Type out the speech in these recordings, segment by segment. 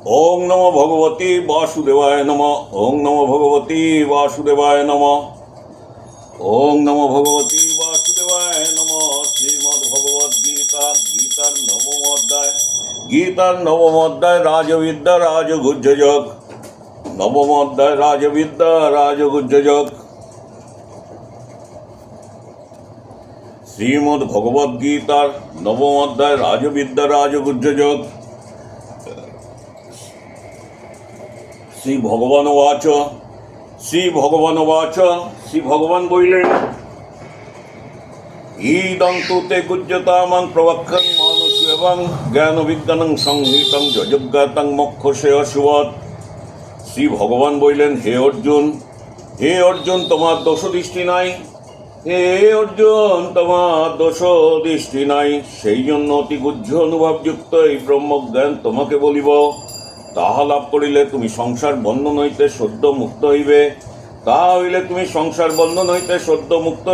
ওং নমো ভগবতী বাসুদেবায় নমঃ। ওং নমো ভগবতী বাসুদেবায় নমঃ। ওং নমো ভগবতী বাসুদেবায় নমঃ। শ্রীমদ্ ভগবদ গীতা, গীতার নবম অধ্যায় রাজবিদ্যা রাজগুহ্যযোগ। নবম অধ্যায় রাজবিদ্যা রাজগুহ্যযোগ। শ্রীমদ্ ভগবদ গীতার নবম অধ্যায় রাজবিদ্যা রাজগুহ্যযোগ। শ্রী ভগবান উবাচ। শ্রী ভগবান বললেন, ইদং তু তে গুহ্যতামাং প্রবক্ষং মানুষ এবং জ্ঞান বিজ্ঞানং সংহিতং যজ্ঞাতং মোক্ষসে অশুভৎ। শ্রী ভগবান বললেন, হে অর্জুন, তোমার দোষ দৃষ্টি নাই। তোমার দোষ দৃষ্টি নাই। সেই জন্য অতি গুহ্য অনুভবযুক্ত এই ব্রহ্মজ্ঞান তোমাকে বলিব। তাহা লাভ করিলে তুমি সংসার বন্ধন হইতে সদ্য মুক্ত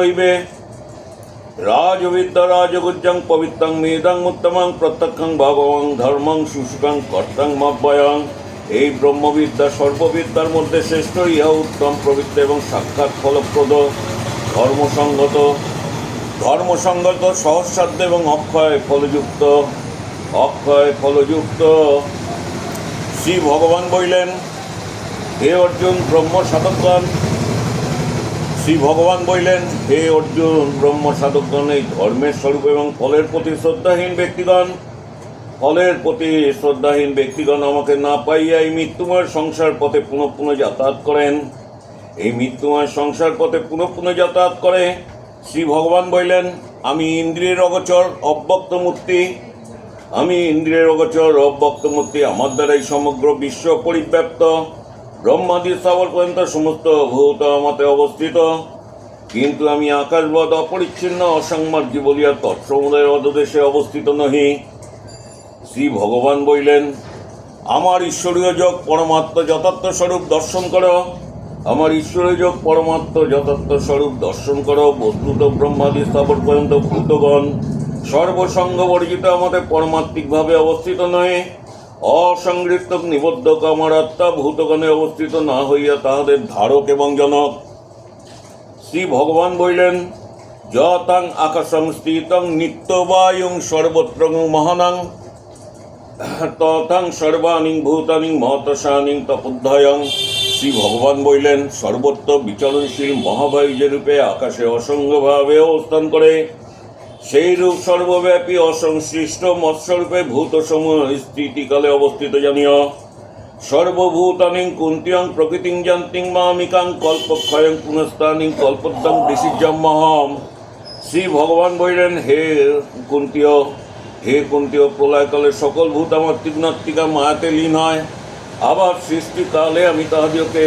হইবে। রাজবিদ্যা রাজগুহ্যং পবিত্রং মেদং উত্তমং প্রত্যক্ষং ভগবং ধর্মং শুশুকং কর্তং মব্যয়ং। এই ব্রহ্মবিদ্যা সর্ববিদ্যার মধ্যে শ্রেষ্ঠ, ইহা উত্তম, পবিত্র এবং সাক্ষাৎ ফলপ্রদ, ধর্মসঙ্গত, সহস্রাধ্য এবং অক্ষয় ফলযুক্ত। শ্রী ভগবান বললেন, হে অর্জুন ব্রহ্ম সাধকগণ, এই ধর্মের স্বরূপ এবং ফলের প্রতি শ্রদ্ধাহীন ব্যক্তিগণ আমাকে না পাইয়া এই মৃত্যুময় সংসার পথে পুনঃ পুনঃ যাতায়াত করে। শ্রী ভগবান বললেন, আমি ইন্দ্রিয়ের অগোচর অব্যক্ত মূর্তি। আমার দ্বারাই সমগ্র বিশ্ব পরিব্যাপ্ত। ব্রহ্মাদি স্থাবর পর্যন্ত সমস্ত ভূত আমাতে অবস্থিত। কিন্তু আমি আকাশবৎ অপরিচ্ছিন্ন অসংমার্গী বলিয়া তৎসমুদয়ের অধদেশে অবস্থিত নহি। শ্রী ভগবান বললেন, আমার ঈশ্বরীয় যোগ পরমাত্ম যথার্থ স্বরূপ দর্শন করো। বস্তুত ব্রহ্মাদি স্থাবর পর্যন্ত ভূতগণ সর্বসঙ্গ বর্জিত আমাদের পরমাত্মিকভাবে অবস্থিত নয়। অসংগৃহীত নিবদ্ধক আমার আত্মা ভূতগণে অবস্থিত না হইয়া তাহাদের ধারক এবং জনক। শ্রী ভগবান বললেন, যতাং আকাশং স্থিতং নিত্যবায়ুং সর্বত্র মহানাং তথাং সর্বাণি ভূতানি মহতসানিং তপোধ্যায়ং। শ্রী ভগবান বললেন, সর্বত্র বিচরণশীল মহাবায়ু যে রূপে আকাশে অসংগভাবে অবস্থান করে, সেই রূপ সর্বব্যাপী অসংশ্লিষ্ট মৎস্যরূপে ভূতসমূহ স্থিতিকালে অবস্থিত জানিও। সর্বভূতানিং কুন্তিয়ং প্রকৃতিং জান্তিং মামিকাং কল্পক্ষয়ং পুনস্তানিং কল্পদ্যং ঋষিজম্মহম। শ্রী ভগবান বললেন, হে কুন্তীয়, প্রলয়কালে সকল ভূত আমার তীক্ষ্ণাত্মিকা মায়াতে লীন হয়। আবার সৃষ্টিকালে আমি তাহাদিওকে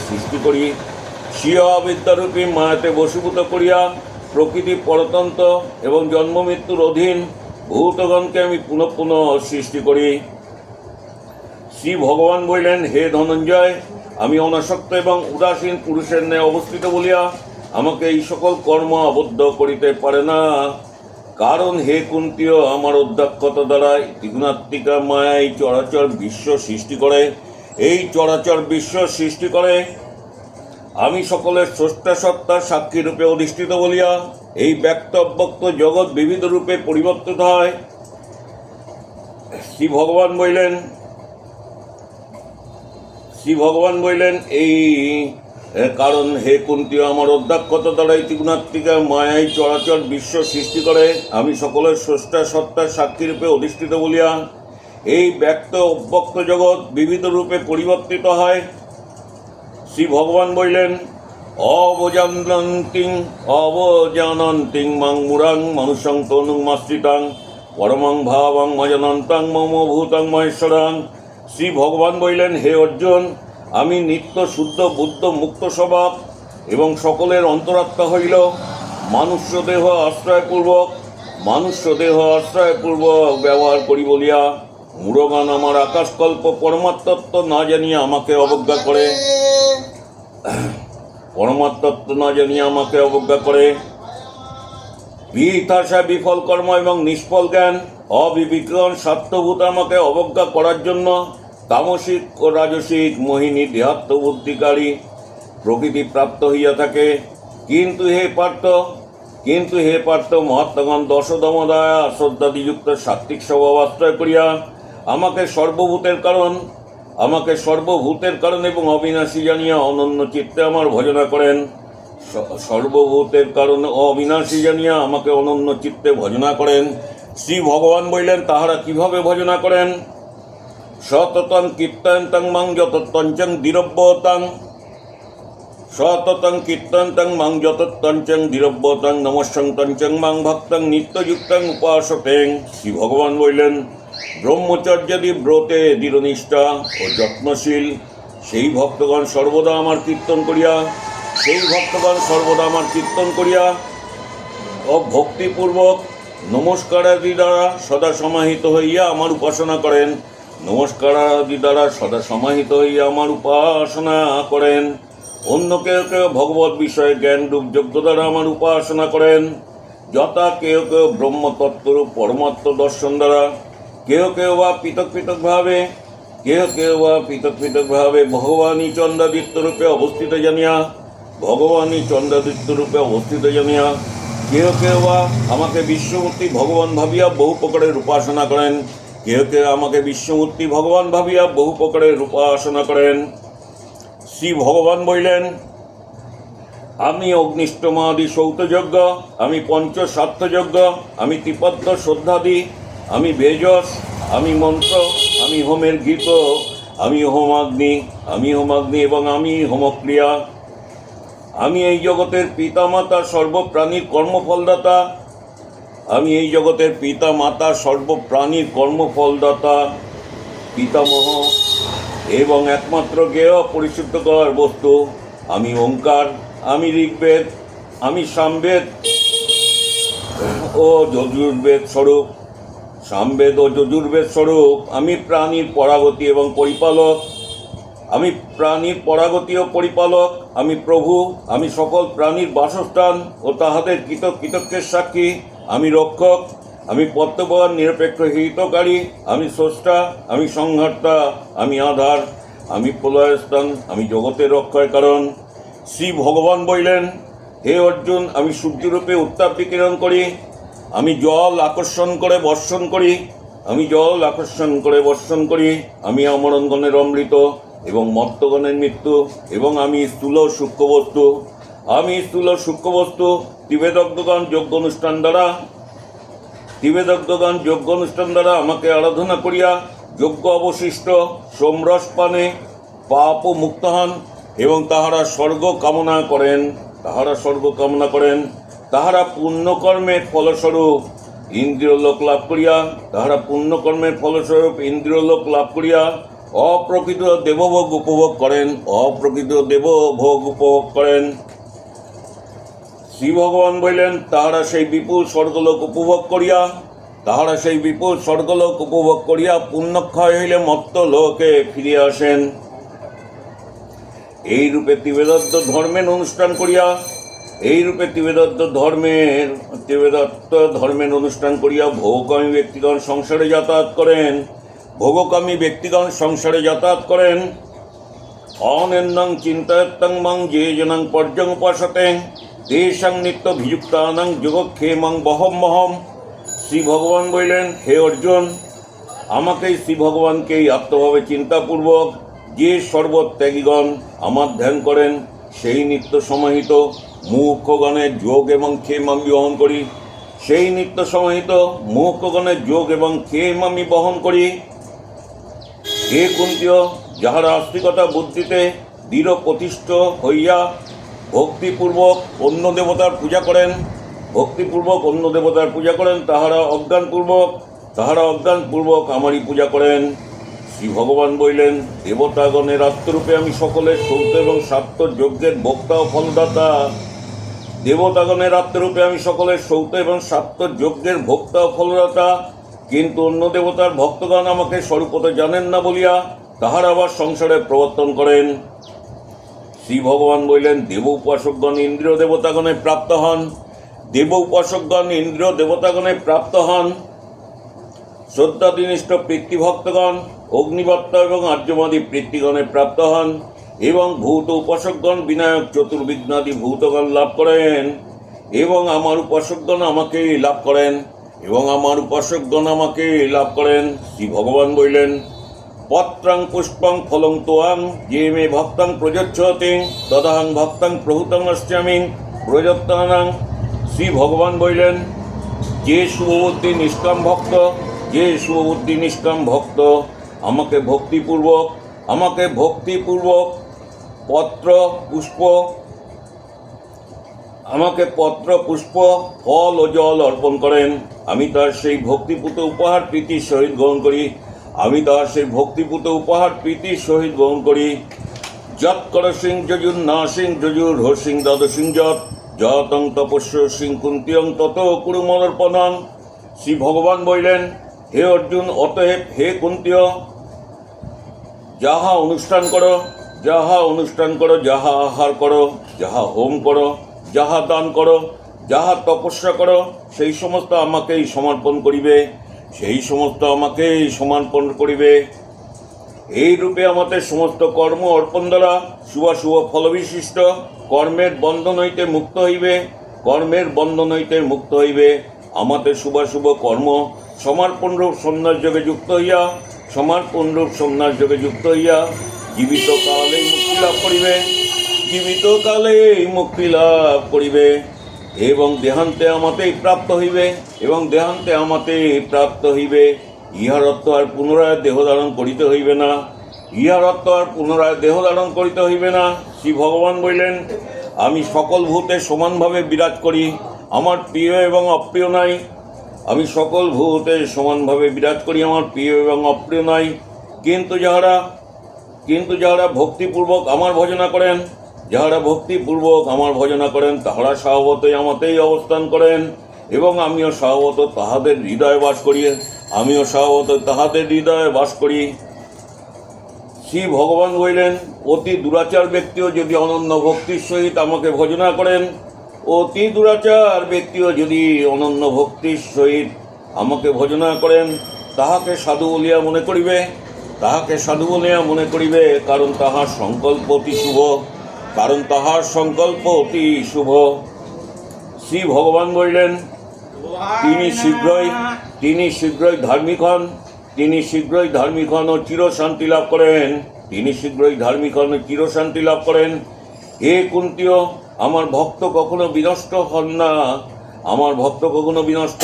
সৃষ্টি করি। স্বীয় আবিদ্যারূপী মায়াতে বশীভূত করিয়া প্রকৃতি পরতন্ত্র এবং জন্ম মৃত্যুর অধীন ভূতগণকে আমি পুনঃ পুনঃ সৃষ্টি করি। শ্রী ভগবান বললেন, হে ধনঞ্জয়, আমি অনাসক্ত এবং উদাসীন পুরুষের ন্যায় অবস্থিত বলিয়া আমাকে এই সকল কর্ম আবদ্ধ করিতে পারে না। কারণ হে কুন্তীয়, আমার অধ্যক্ষতা দ্বারা ত্রিগুণাত্মিকা মায়া এই চরাচর বিশ্ব সৃষ্টি করে। আমি সকলের স্রষ্টা সত্তার সাক্ষী রূপে অধিষ্ঠিত বলিয়া এই ব্যক্ত অব্যক্ত জগৎ বিবিধ রূপে পরিবর্তিত হয়। শ্রী ভগবান বললেন, এই কারণ হে কুন্তীয়, আমার অধ্যক্ষতা দ্বারা এই ত্রিগুণাত্মিকা মায়াই চরাচর বিশ্ব সৃষ্টি করে। আমি সকলের স্রষ্টা সত্তার সাক্ষী রূপে অধিষ্ঠিত বলিয়া এই ব্যক্ত অব্যক্ত জগৎ বিবিধ রূপে পরিবর্তিত হয়। শ্রী ভগবান বললেন, অবজানন্তিং মাং মুরাং মানুষং তনুং মাশ্রিতাং পরমং ভাবং মজানন্তাং মম ভূতং মহেশ্বরাং। শ্রী ভগবান বললেন, হে অর্জুন, আমি নিত্য শুদ্ধ বুদ্ধ মুক্ত স্বভাব এবং সকলের অন্তরাত্মা হইল মানুষ্য দেহ আশ্রয়পূর্বক ব্যবহার করি বলিয়া মূঢ়গণ আমার আকাশকল্প পরমাত্মত্ব না জানিয়া আমাকে অবজ্ঞা করে। বৃথাশা বিফল কর্ম এবং নিষ্ফল জ্ঞান অবিবেকগণ স্বার্থভূত আমাকে অবজ্ঞা করার জন্য তামসিক ও রাজসিক মোহিনী দেহাত্মবুদ্ধিকারী প্রকৃতি প্রাপ্ত হইয়া থাকে। কিন্তু হে পার্থ, মহাত্মাগণ দশদমদায়া শ্রদ্ধাদিযুক্ত সাত্ত্বিক স্বভাব আশ্রয় করিয়া আমাকে সর্বভূতের কারণ এবং অবিনাশী জানিয়া অনন্য চিত্তে আমার ভজনা করেন। সর্বভূতের কারণ ও অবিনাশী জানিয়া আমাকে অনন্য চিত্তে ভজনা করেন। শ্রী ভগবান বললেন, তাহারা কিভাবে ভজনা করেন? সততং কীর্তয়ন্তং মাং যতত্তঞ্চং দ্বিরব্যতাং সততং কীর্তয়ন্তং মাং যতত্তঞ্চং দ্বিরব্যতাং নমস্যং তঞ্চং মাং ভক্তং নিত্যযুক্তং উপাসতেং। শ্রী ভগবান বললেন, ব্রহ্মচর্যাদি ব্রতে দৃঢ়নিষ্ঠা ও যত্নশীল সেই ভক্তগণ সর্বদা আমার কীর্তন করিয়া ও ভক্তিপূর্বক নমস্কারাদি দ্বারা সদা সমাহিত হইয়া আমার উপাসনা করেন। অন্য কেউ কেউ ভগবত বিষয়ে জ্ঞানরূপ যোগ্য দ্বারা আমার উপাসনা করেন, যথা কেউ কেউ ব্রহ্মতত্ত্বরূপ পরমাত্ম দর্শন দ্বারা, কেউ কেউ বা পৃথক পৃথকভাবে ভগবানী চন্দ্রাদিত্য রূপে অবস্থিত জানিয়া, কেউ কেউ বা আমাকে বিশ্বমূর্তি ভগবান ভাবিয়া বহু প্রকারের উপাসনা করেন। শ্রী ভগবান বললেন, আমি অগ্নিষ্টমাদি সৌতযজ্ঞ, আমি পঞ্চসার্থযজ্ঞ, আমি ত্রিপদ্য শ্রদ্ধাদি, আমি বেজস, আমি মন্ত্র, আমি হোমের গীত, আমি হোমাগ্নি এবং আমি হোমক্রিয়া। আমি এই জগতের পিতামাতা সর্বপ্রাণীর কর্মফলদাতা, পিতামহ এবং একমাত্র জ্ঞেয় পরিশুদ্ধকর বস্তু। আমি ওঙ্কার, আমি ঋগ্বেদ, আমি সামবেদ ও যজুর্বেদ স্বরূপ। আমি প্রাণীর পরাগতি ও পরিপালক। আমি প্রভু, আমি সকল প্রাণীর বাসস্থান ও তাহাদের কৃতজ্ঞের সাক্ষী। আমি রক্ষক, আমি পদ্মবান নিরপেক্ষ হিতকারী, আমি স্রষ্টা, আমি সংহর্তা, আমি আধার, আমি প্রলয়স্থান, আমি জগতের রক্ষার কারণ। শ্রী ভগবান বললেন, হে অর্জুন, আমি সূর্যরূপে উত্তাপ বিকিরণ করি, আমি জল আকর্ষণ করে বর্ষণ করি, আমি অমরণগণের অমৃত এবং মর্তগণের মৃত্যু, এবং আমি স্থূল সূক্ষ্ম বস্তু। ত্রিবেদজ্ঞগণ যোগ্য অনুষ্ঠান দ্বারা আমাকে আরাধনা করিয়া যোগ্য অবশিষ্ট সোমরস পানে পাপ মুক্ত হন, এবং তাহারা স্বর্গ কামনা করেন। তাহারা পুণ্যকর্মের ফলস্বরূপ ইন্দ্রিয়লোক লাভ করিয়া অপ্রকৃত দেবভোগ উপভোগ করেন। শ্রী ভগবান বললেন, তাহারা সেই বিপুল স্বর্গলোক উপভোগ করিয়া পুণ্যক্ষয় হইলে মত্ত লোকে ফিরিয়া আসেন। এইরূপে ত্রিবেদত্ব ধর্মের অনুষ্ঠান করিয়া ভোগকামী ব্যক্তিগণ সংসারে যাতায়াত করেন। অনেন্নং চিন্তয়ত্তং মাং যে জনং পর্যং উপাসতে তেষাং নিত্য ভিযুক্তানাং যোগক্ষেমং বহম্মহম। শ্রী ভগবান বললেন, হে অর্জুন, শ্রী ভগবানকেই আত্মভাবে চিন্তাপূর্বক যে সর্বত্যাগীগণ আমার ধ্যান করেন, সেই নিত্য সমাহিত মুখ্যগণের যোগ এবং ক্ষেম আমি বহন করি। হে কুন্তীয়, যাহারা আস্তিকতা বুদ্ধিতে দৃঢ় প্রতিষ্ঠ হইয়া ভক্তিপূর্বক অন্য দেবতার পূজা করেন, তাহারা অজ্ঞানপূর্বক আমারই পূজা করেন। শ্রী ভগবান বললেন, দেবতাগণের আত্মরূপে আমি সকলের সৌত এবং সাত্য যজ্ঞের ভোক্তা ও ফলদাতা। কিন্তু অন্য দেবতার ভক্তগণ আমাকে স্বরূপত জানেন না বলিয়া তাহারা আবার সংসারে প্রবর্তন করেন। শ্রী ভগবান বললেন, দেব উপাসকগণ ইন্দ্রিয় দেবতাগণে প্রাপ্ত হন। শ্রদ্ধাদিনিষ্ঠ পিতৃভক্তগণ অগ্নিবত্ত এবং আর্যমাদি পিতৃগণে প্রাপ্ত হন এবং ভূত উপাসকগণ বিনায়ক চতুর্বিঘ্নাদি ভূতগণ লাভ করেন এবং আমার উপাসকগণ আমাকেই লাভ করেন এবং আমার উপাসকগণ আমাকে লাভ করেন। শ্রী ভগবান বললেন, পত্রাং পুষ্পং ফলং তোয়াং যে মে ভক্তাং প্রযচ্ছতি তদাহং ভক্তাং প্রভূতং অস্যামি প্রযত্নানাং। শ্রী ভগবান বললেন, যে শুভবুদ্ধি নিষ্কাম ভক্ত, যে শুভবুদ্ধি নিষ্কাম ভক্ত আমাকে ভক্তিপূর্বক পত্র পুষ্প ফল ও জল অর্পণ করেন, আমি তার সেই ভক্তিপূত উপহার প্রীতির সহিত গ্রহণ করি। যৎ কর সিং যজুর না সিং যজুর হো সিং দদ সিং যতং তপস্য সিং কুন্তিয়ং তত কুরু মনর্পণং। শ্রী ভগবান বললেন, হে অর্জুন, অতএব হে কুন্তীয়, যাহা অনুষ্ঠান করো, যাহা আহার করো, যাহা হোম করো, যাহা দান করো, যাহা তপস্যা করো, সেই সমস্ত আমাকেই সমর্পণ করিবে। এই রূপে আমাদের সমস্ত কর্ম অর্পণ দ্বারা শুভাশুভ ফলবিশিষ্ট কর্মের বন্ধন হইতে মুক্ত হইবে। আমাদের শুভাশুভ কর্ম সমর্পণরূপ সন্ন্যাস যোগে যুক্ত হইয়া জীবিত মুক্তি লাভ করিবে এবং দেহান্তে আমাতেই প্রাপ্ত হইবে। ইহার অর্থ আর পুনরায় দেহ ধারণ করিতে হইবে না। শ্রী ভগবান বললেন, আমি সকল ভূতে সমানভাবে বিরাজ করি, আমার প্রিয় এবং অপ্রিয় নাই। কিন্তু যাহারা ভক্তিপূর্বক আমার ভজনা করেন, তাহারা স্বভাবতই আমাতেই অবস্থান করেন এবং আমিও স্বভাবত তাহাদের হৃদয়ে বাস করি। শ্রী ভগবান বললেন, অতি দুরাচার ব্যক্তিও যদি অনন্য ভক্তির সহিত আমাকে ভজনা করেন, তাহাকে সাধু বলিয়া মনে করিবে, কারণ তাহার সংকল্প অতি শুভ। শ্রী ভগবান বললেন, তিনি শীঘ্রই ধার্মিক হন ও চিরশান্তি লাভ করেন। হে কুন্তীয়, আমার ভক্ত কখনো বিনষ্ট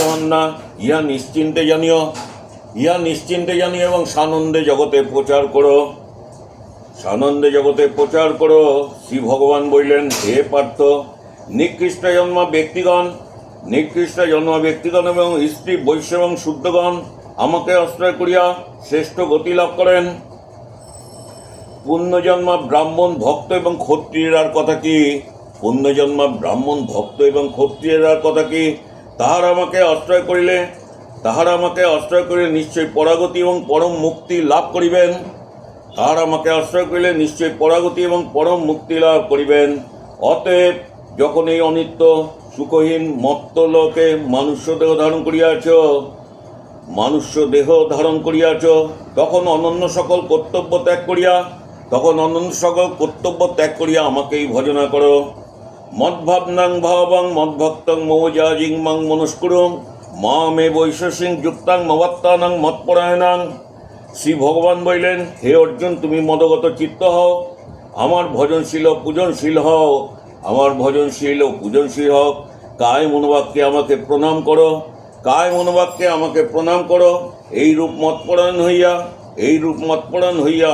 হন না, ইহা নিশ্চিন্তে জানিও এবং সানন্দে জগতে প্রচার করো। শ্রী ভগবান বললেন, হে পার্থ, নিকৃষ্ট জন্মা ব্যক্তিগণ এবং স্ত্রী বৈশ্য এবং শুদ্ধগণ আমাকে আশ্রয় করিয়া শ্রেষ্ঠ গতি লাভ করেন। পুণ্যজন্মা ব্রাহ্মণ ভক্ত এবং ক্ষত্রিয়ের কথা কি? তাহারা আমাকে আশ্রয় করিলে নিশ্চয় পরাগতি এবং পরম মুক্তি লাভ করিবেন। অতএব যখন এই অনিত্য সুখহীন মর্ত্যলোকে মনুষ্য দেহ ধারণ করিয়াছ, তখন অনন্য সকল কর্তব্য ত্যাগ করিয়া আমাকেই ভজনা করো। মদ্ভাবনাং ভাবং মদ্ভক্তং মৌজাজিং মাং মনস্কুরুং মে বৈশ্বসিং যুক্তাং মবাত্তানাং মৎপরায়ণাং। শ্রী ভগবান বললেন, হে অর্জুন, তুমি মদগত চিত্ত হও, আমার ভজনশীল ও পূজনশীল হও। কায় মনোবাক্যে আমাকে প্রণাম করো। এই রূপ মৎপরায়ণ হইয়া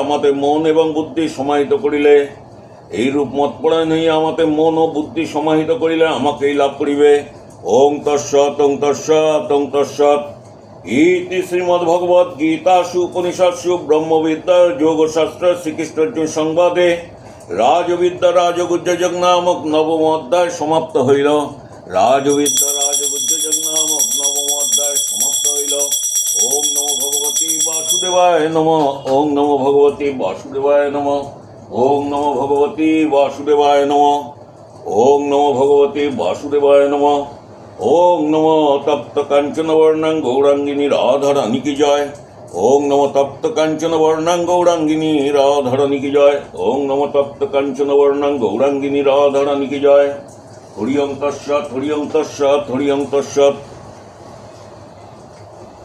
আমাদের মন এবং বুদ্ধি সমাহিত করিলে আমাকেই লাভ করিবে। ওং তৎসৎ। ইতি শ্রীমদ্ভগবদ্ গীতাসু উপনিষৎসু ব্রহ্মবিদ্যা যোগশাস্ত্র শ্রীকৃষ্ণার্জুন সংবাদে রাজবিদ্যা রাজগুজ্জযোগ নামক নবম অধ্যায় সমাপ্ত হইল। ওম নমো ভগবতে বাসুদেবায় নমঃ। ওম নমো ভগবতে বাসুদেবায় নমঃ। ওম নমো ভগবতে বাসুদেবায় নমঃ। ওম নমো ভগবতে বাসুদেবায় নমঃ। ওং নমো তপ্ত কাঞ্চন বর্ণাং গৌরাঙ্গিনী রাধারানী কি জয়। ওং নমো তপ্ত কাঞ্চন বর্ণাং গৌরাঙ্গিনী রাধারানী কি জয়। ওং নমো তপ্ত কাঞ্চন বর্ণাং গৌরাঙ্গিনী রাধারানী কি জয়। হরি ওং তস্সৎ হরি ওং তস্সৎ হরি ওং তস্সৎ।